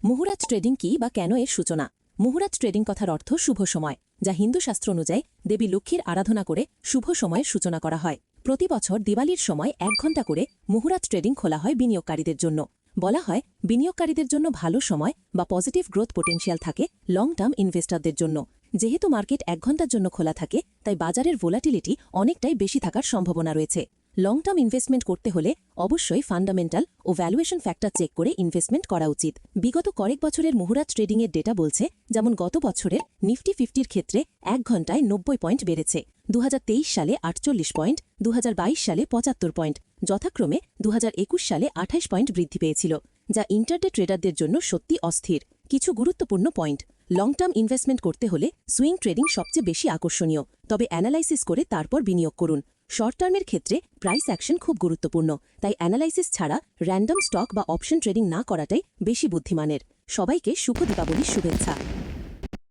মুহুরাত trading কি বা কেন এর সূচনা? মুহুরাত ট্রেডিং কথার অর্থ শুভ সময়, যা হিন্দু শাস্ত্র অনুযায়ী দেবী লক্ষ্মীর আরাধনা করে শুভ সময়ের সূচনা করা হয়। প্রতি বছর দিওয়ালির সময় 1 ঘণ্টা করে মুহুরাত ট্রেডিং খোলা হয় বিনিয়োগকারীদের জন্য। বলা হয়, বিনিয়োগকারীদের জন্য ভালো সময় বা পজিটিভ গ্রোথ পোটেনশিয়াল থাকে লং টার্ম ইনভেস্টরদের জন্য। যেহেতু মার্কেট 1 ঘণ্টার জন্য খোলা থাকে, তাই বাজারের ভোলাটিলিটি অনেকটাই বেশি থাকার সম্ভাবনা রয়েছে। লং টার্ম ইনভেস্টমেন্ট করতে হলে অবশ্যই ফান্ডামেন্টাল ও ভ্যালুয়েশন ফ্যাক্টর চেক করে ইনভেস্টমেন্ট করা উচিত। বিগত কয়েক বছরের মুহুরাত ট্রেডিংয়ের ডেটা বলছে, যেমন গত বছরের নিফটি 50-র ক্ষেত্রে 1 ঘণ্টায় 90 পয়েন্ট বেড়েছে, 2023 সালে 48 পয়েন্ট, 2022 সালে 75 পয়েন্ট, যথাক্রমে 2021 সালে 28 পয়েন্ট বৃদ্ধি পেয়েছিল, যা ইন্টারডে ট্রেডারদের জন্য সত্যি অস্থির। কিছু গুরুত্বপূর্ণ পয়েন্ট: লং টার্ম ইনভেস্টমেন্ট করতে হলে সুইং ট্রেডিং সবচেয়ে বেশি আকর্ষণীয়, তবে অ্যানালাইসিস করে তারপর বিনিয়োগ করুন। শর্ট টার্মের ক্ষেত্রে প্রাইস অ্যাকশন খুব গুরুত্বপূর্ণ, তাই অ্যানালাইসিস ছাড়া র্যান্ডম স্টক বা অপশন ট্রেডিং না করাটাই বেশি বুদ্ধিমানের। সবাইকে শুভ দীপাবলির শুভেচ্ছা।